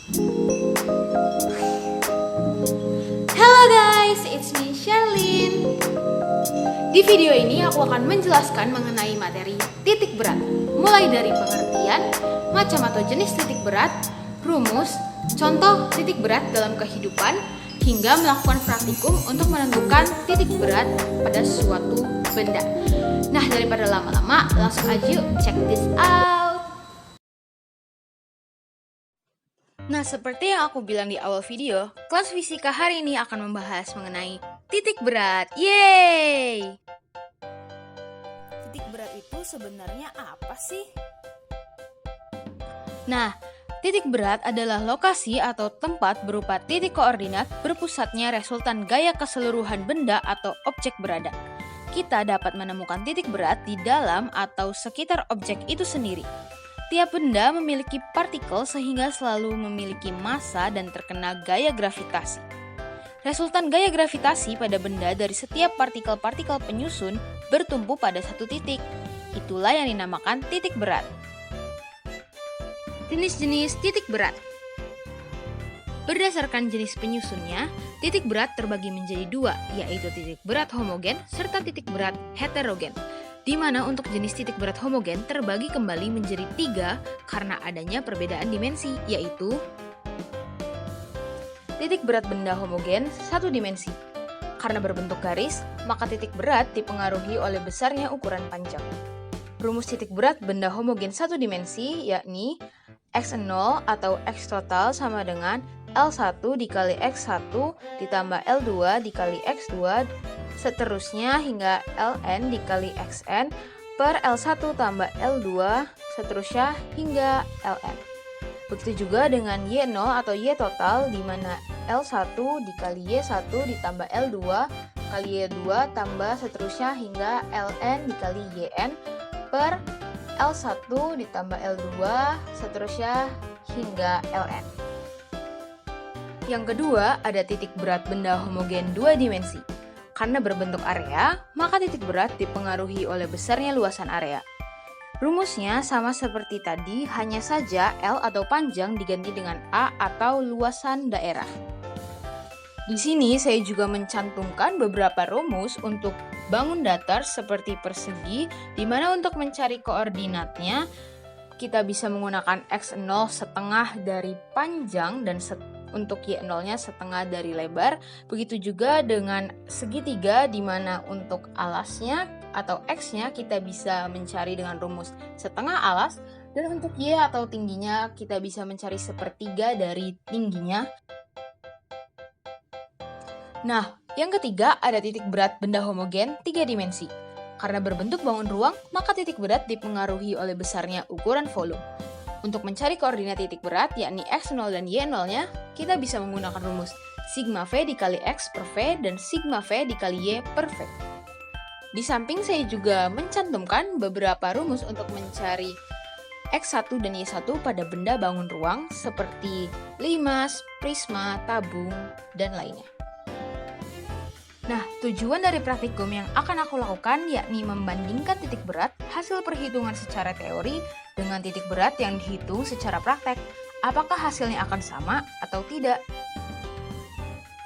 Hello guys, it's me Sherlyn. Di video ini aku akan menjelaskan mengenai materi titik berat, mulai dari pengertian, macam atau jenis titik berat, rumus, contoh titik berat dalam kehidupan, hingga melakukan praktikum untuk menentukan titik berat pada suatu benda. Nah, daripada lama-lama, langsung aja yuk check this out. Nah, seperti yang aku bilang di awal video, kelas fisika hari ini akan membahas mengenai titik berat. Yeay! Titik berat itu sebenarnya apa sih? Nah, titik berat adalah lokasi atau tempat berupa titik koordinat berpusatnya resultan gaya keseluruhan benda atau objek berada. Kita dapat menemukan titik berat di dalam atau sekitar objek itu sendiri. Tiap benda memiliki partikel sehingga selalu memiliki massa dan terkena gaya gravitasi. Resultan gaya gravitasi pada benda dari setiap partikel-partikel penyusun bertumpu pada satu titik. Itulah yang dinamakan titik berat. Jenis-jenis titik berat. Berdasarkan jenis penyusunnya, titik berat terbagi menjadi dua, yaitu titik berat homogen serta titik berat heterogen, di mana untuk jenis titik berat homogen terbagi kembali menjadi tiga karena adanya perbedaan dimensi, yaitu titik berat benda homogen satu dimensi. Karena berbentuk garis, maka titik berat dipengaruhi oleh besarnya ukuran panjang. Rumus titik berat benda homogen satu dimensi yakni X0 atau X total sama dengan L1 dikali X1 ditambah L2 dikali X2 seterusnya hingga Ln dikali Xn per L1 tambah L2 seterusnya hingga Ln. Begitu juga dengan Y0 atau Y total di mana L1 dikali Y1 ditambah L2 kali Y2 tambah seterusnya hingga Ln dikali Yn per L1 ditambah L2 seterusnya hingga Ln. Yang kedua, ada titik berat benda homogen dua dimensi. Karena berbentuk area, maka titik berat dipengaruhi oleh besarnya luasan area. Rumusnya sama seperti tadi, hanya saja L atau panjang diganti dengan A atau luasan daerah. Di sini saya juga mencantumkan beberapa rumus untuk bangun datar seperti persegi, di mana untuk mencari koordinatnya kita bisa menggunakan X0 setengah dari panjang dan untuk Y0-nya setengah dari lebar. Begitu juga dengan segitiga di mana untuk alasnya atau X-nya kita bisa mencari dengan rumus setengah alas, dan untuk Y atau tingginya kita bisa mencari sepertiga dari tingginya. Nah, yang ketiga ada titik berat benda homogen 3 dimensi. Karena berbentuk bangun ruang, maka titik berat dipengaruhi oleh besarnya ukuran volume. Untuk mencari koordinat titik berat, yakni X0 dan Y0-nya, kita bisa menggunakan rumus sigma V dikali X per V dan sigma V dikali Y per V. Di samping saya juga mencantumkan beberapa rumus untuk mencari X1 dan Y1 pada benda bangun ruang seperti limas, prisma, tabung, dan lainnya. Nah, tujuan dari praktikum yang akan aku lakukan yakni membandingkan titik berat hasil perhitungan secara teori dengan titik berat yang dihitung secara praktek. Apakah hasilnya akan sama atau tidak?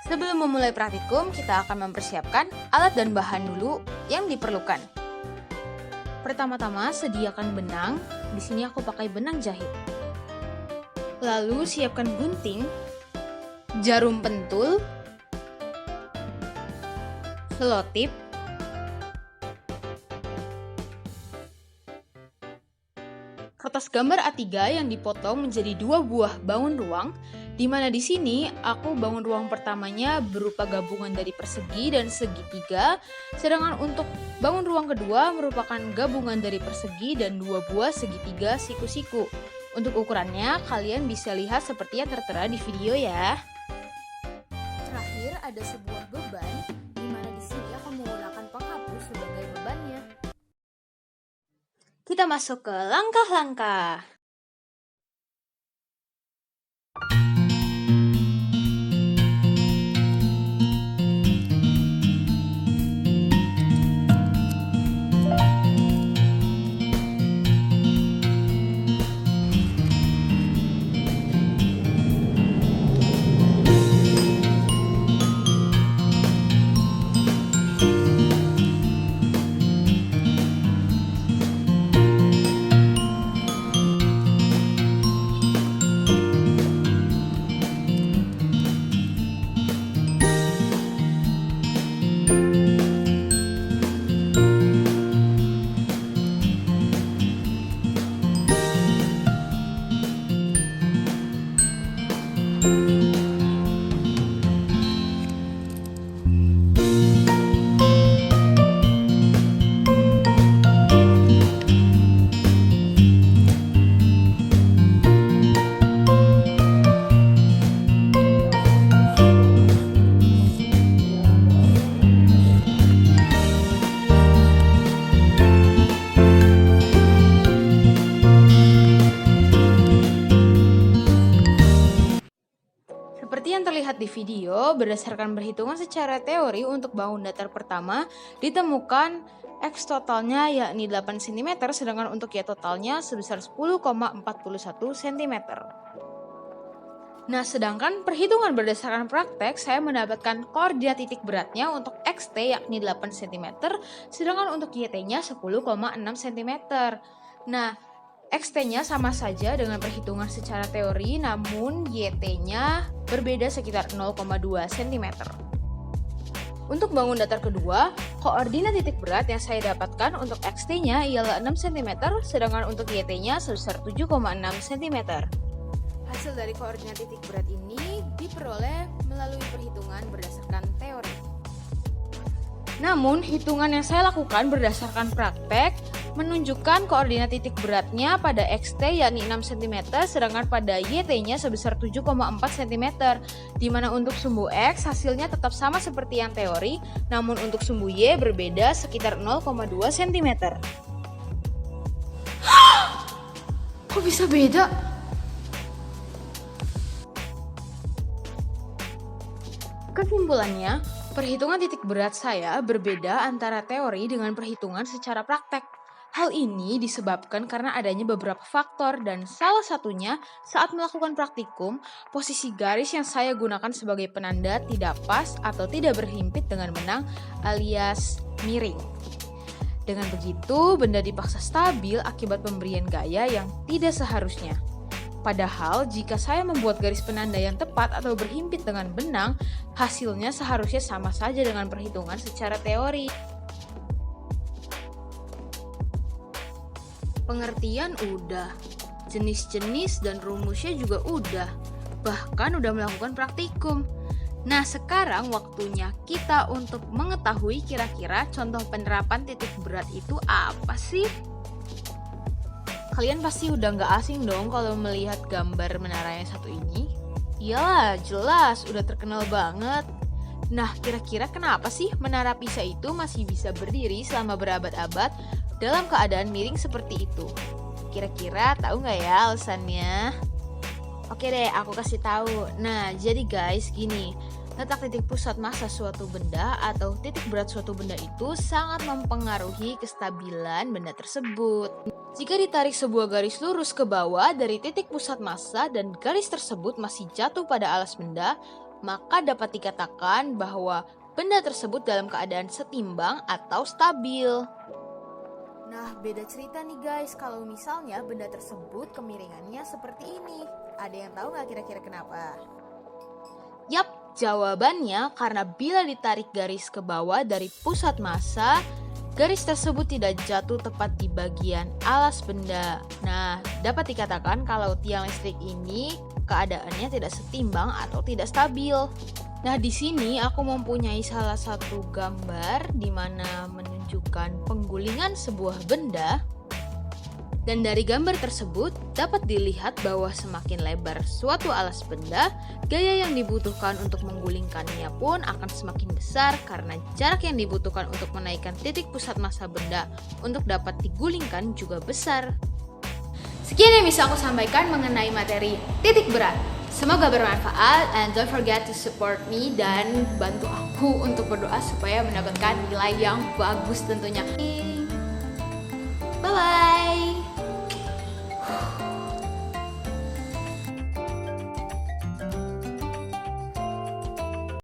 Sebelum memulai praktikum, kita akan mempersiapkan alat dan bahan dulu yang diperlukan. Pertama-tama, sediakan benang. Di sini aku pakai benang jahit. Lalu, siapkan gunting, jarum pentul, selotip, kertas gambar A3 yang dipotong menjadi 2 buah bangun ruang, di mana di sini aku bangun ruang pertamanya berupa gabungan dari persegi dan segitiga, sedangkan untuk bangun ruang kedua merupakan gabungan dari persegi dan 2 buah segitiga siku-siku. Untuk ukurannya kalian bisa lihat seperti yang tertera di video ya. Terakhir ada sebuah beban, di mana di sini aku menggunakan penghapus sebagai bebannya. Kita masuk ke langkah-langkah. Seperti yang terlihat di video, berdasarkan perhitungan secara teori untuk bangun datar pertama, ditemukan X totalnya yakni 8 cm, sedangkan untuk Y totalnya sebesar 10,41 cm. Nah, sedangkan perhitungan berdasarkan praktek, saya mendapatkan koordinat titik beratnya untuk XT yakni 8 cm, sedangkan untuk YT-nya 10,6 cm. Nah, XT-nya sama saja dengan perhitungan secara teori, namun YT-nya berbeda sekitar 0,2 cm. Untuk bangun datar kedua, koordinat titik berat yang saya dapatkan untuk XT-nya ialah 6 cm, sedangkan untuk YT-nya sebesar 7,6 cm. Hasil dari koordinat titik berat ini diperoleh melalui perhitungan berdasarkan teori. Namun, hitungan yang saya lakukan berdasarkan praktek menunjukkan koordinat titik beratnya pada XT yakni 6 cm, sedangkan pada YT-nya sebesar 7,4 cm, di mana untuk sumbu X hasilnya tetap sama seperti yang teori, namun untuk sumbu Y berbeda sekitar 0,2 cm. Kok bisa beda? Kesimpulannya, perhitungan titik berat saya berbeda antara teori dengan perhitungan secara praktek. Hal ini disebabkan karena adanya beberapa faktor dan salah satunya saat melakukan praktikum, posisi garis yang saya gunakan sebagai penanda tidak pas atau tidak berhimpit dengan benang alias miring. Dengan begitu, benda dipaksa stabil akibat pemberian gaya yang tidak seharusnya. Padahal jika saya membuat garis penanda yang tepat atau berhimpit dengan benang, hasilnya seharusnya sama saja dengan perhitungan secara teori. Pengertian udah, jenis-jenis dan rumusnya juga udah, bahkan udah melakukan praktikum. Nah, sekarang waktunya kita untuk mengetahui kira-kira contoh penerapan titik berat itu apa sih? Kalian pasti udah gak asing dong kalau melihat gambar menara yang satu ini. Iyalah, jelas, udah terkenal banget. Nah, kira-kira kenapa sih menara Pisa itu masih bisa berdiri selama berabad-abad dalam keadaan miring seperti itu? Kira-kira tahu gak ya alasannya? Oke deh, aku kasih tahu. Nah, jadi guys, gini. Letak titik pusat massa suatu benda atau titik berat suatu benda itu sangat mempengaruhi kestabilan benda tersebut. Jika ditarik sebuah garis lurus ke bawah dari titik pusat massa dan garis tersebut masih jatuh pada alas benda, maka dapat dikatakan bahwa benda tersebut dalam keadaan setimbang atau stabil. Nah, beda cerita nih guys kalau misalnya benda tersebut kemiringannya seperti ini. Ada yang tahu nggak kira-kira kenapa? Yap, jawabannya karena bila ditarik garis ke bawah dari pusat massa, garis tersebut tidak jatuh tepat di bagian alas benda. Nah, dapat dikatakan kalau tiang listrik ini keadaannya tidak setimbang atau tidak stabil. Nah, di sini aku mempunyai salah satu gambar di mana menunjukkan penggulingan sebuah benda. Dan dari gambar tersebut dapat dilihat bahwa semakin lebar suatu alas benda, gaya yang dibutuhkan untuk menggulingkannya pun akan semakin besar karena jarak yang dibutuhkan untuk menaikkan titik pusat massa benda untuk dapat digulingkan juga besar. Sekian yang bisa aku sampaikan mengenai materi titik berat. Semoga bermanfaat and don't forget to support me dan bantu aku untuk berdoa supaya mendapatkan nilai yang bagus tentunya. Bye-bye!